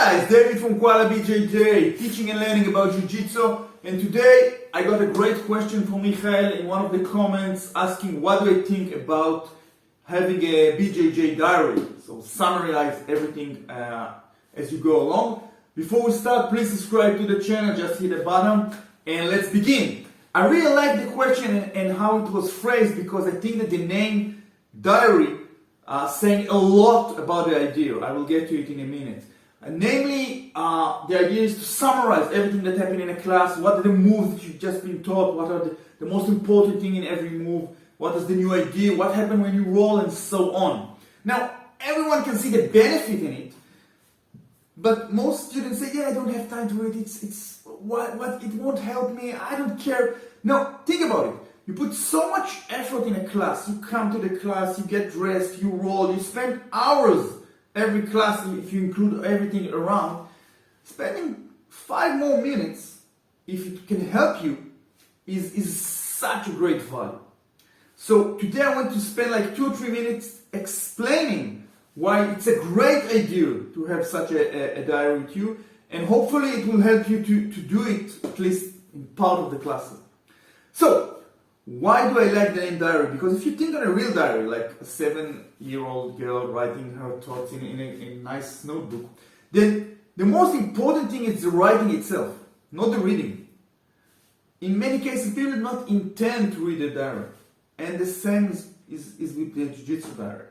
guys, David from Kuala BJJ, teaching and learning about jiu-jitsu. And today I got a great question from Michael in one of the comments asking what do I think about having a BJJ diary. So summarize everything as you go along. Before we start, please subscribe to the channel, just hit the button and let's begin. I really like the question and how it was phrased because I think that the name diary saying a lot about the idea. I will get to it in a minute. Namely, the idea is to summarize everything that happened in a class. What are the moves that you've just been taught? What are the most important thing in every move? What is the new idea? What happened when you roll and so on. Now, everyone can see the benefit in it, but most students say, yeah, I don't have time to read it. It won't help me. I don't care. No, think about it. You put so much effort in a class. You come to the class, you get dressed, you roll, you spend hours every class, if you include everything around. Spending 5 more minutes, if it can help you, is such a great value. So today I want to spend like 2 or 3 minutes explaining why it's a great idea to have such a diary with you, and hopefully it will help you to do it at least in part of the classes. So, why do I like the name diary? Because if you think on a real diary, like a 7-year-old girl writing her thoughts in a nice notebook, then the most important thing is the writing itself, not the reading. In many cases, people do not intend to read a diary. And the same is with the jiu-jitsu diary.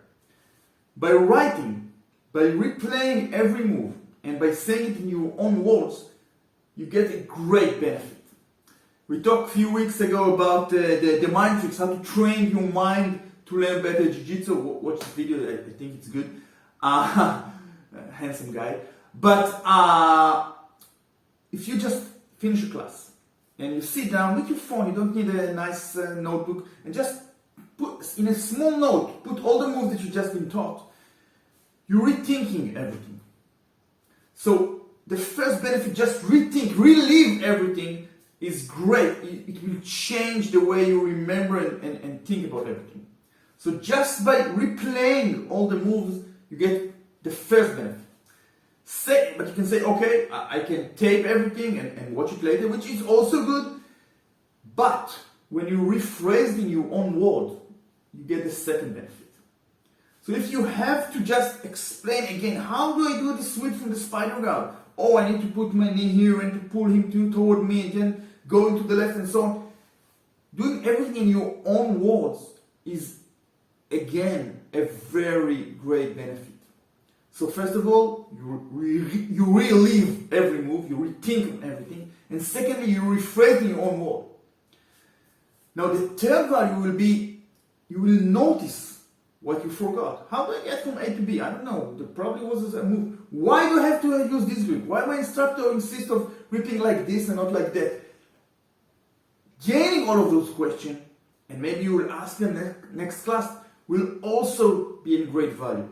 By writing, by replaying every move, and by saying it in your own words, you get a great benefit. We talked a few weeks ago about the mind tricks, how to train your mind to learn better jiu-jitsu. Watch the video, I think it's good. Handsome guy. But if you just finish a class and you sit down with your phone, you don't need a nice notebook, and just put in a small note, put all the moves that you've just been taught. You're rethinking everything. So the first benefit, just rethink, relive everything, is great. It will change the way you remember and think about everything. So just by replaying all the moves, you get the first benefit. But you can say, okay, I can tape everything and watch it later, which is also good. But when you rephrase in your own word, you get the second benefit. So if you have to just explain again, how do I do the switch from the spider guard? Oh, I need to put my knee here and to pull him toward me and then going to the left and so on. Doing everything in your own words is, again, a very great benefit. So first of all, you relive every move, you rethink everything, and secondly, you rephrase in your own word. Now the third value will be, you will notice what you forgot. How do I get from A to B? I don't know. There probably was a move. Why do I have to use this grip? Why my instructor insists of gripping like this and not like that? Gaining all of those questions, and maybe you will ask them next class, will also be in great value.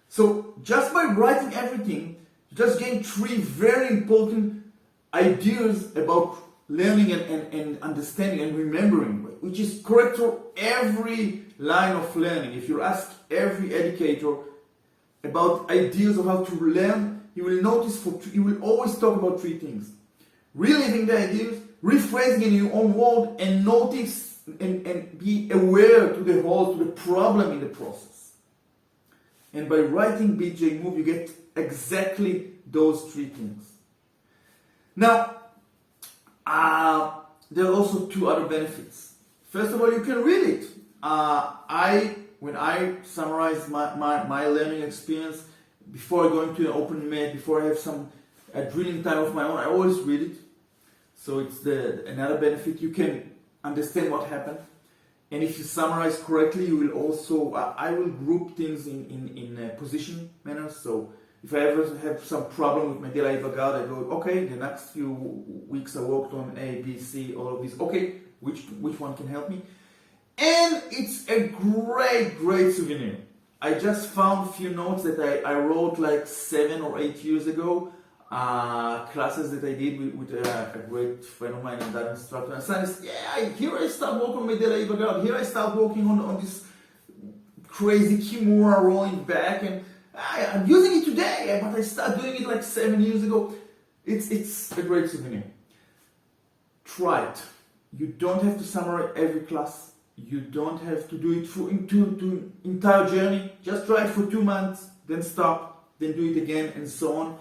So just by writing everything, you just gain 3 very important ideas about learning and understanding and remembering, which is correct for every line of learning. If you ask every educator about ideas of how to learn, he will notice he will always talk about 3 things: reliving the ideas, rephrasing in your own word, and notice and be aware to the whole, to the problem in the process. And by writing BJ move, you get exactly those 3 things. Now, there are also 2 other benefits. First of all, you can read it. When I summarize my learning experience, before I go into an open mat, before I have a drilling time of my own, I always read it. So it's another benefit. You can understand what happened. And if you summarize correctly, you will also, I will group things in a position manner. So if I ever have some problem with my de la guard, I go, okay, the next few weeks I worked on A, B, C, all of these. Okay, which one can help me? And it's a great souvenir. I just found a few notes that I wrote like 7 or 8 years ago. Classes that I did with a great friend of mine and that instructor. And I said, yeah, here I start working on my de la guard. Here I start working on this crazy Kimura rolling back. And I'm using it today, but I started doing it like 7 years ago. It's a great souvenir. Try it. You don't have to summarize every class. You don't have to do it through into entire journey. Just try it for 2 months, then stop, then do it again, and so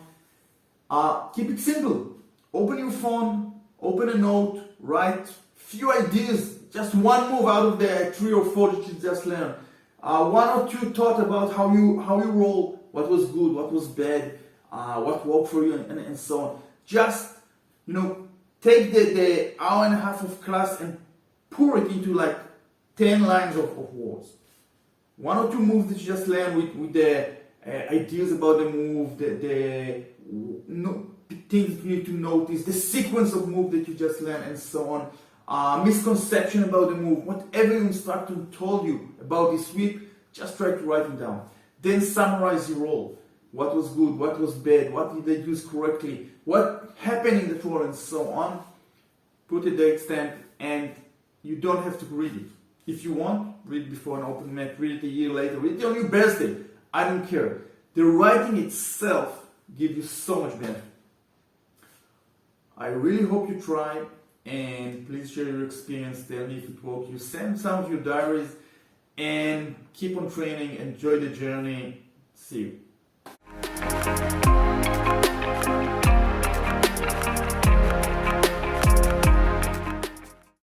on. Keep it simple. Open your phone, open a note, write few ideas, just one move out of the 3 or 4 that you just learned. 1 or 2 thoughts about how you roll, what was good, what was bad, what worked for you, and so on. Just, take the hour and a half of class and pour it into like 10 lines of words. 1 or 2 moves that you just learned with the ideas about the move, the things you need to notice, the sequence of move that you just learned, and so on. Misconception about the move, whatever your instructor told you about this week, just try to write it down. Then summarize your role. What was good, what was bad, what did they use correctly, what happened in the tour, and so on. Put a date stamp, and you don't have to read it. If you want, read it before an open mat, read it a year later, read it on your birthday. I don't care. The writing itself gives you so much benefit. I really hope you try, and please share your experience. Tell me if it worked. You send some of your diaries, and keep on training. Enjoy the journey. See you.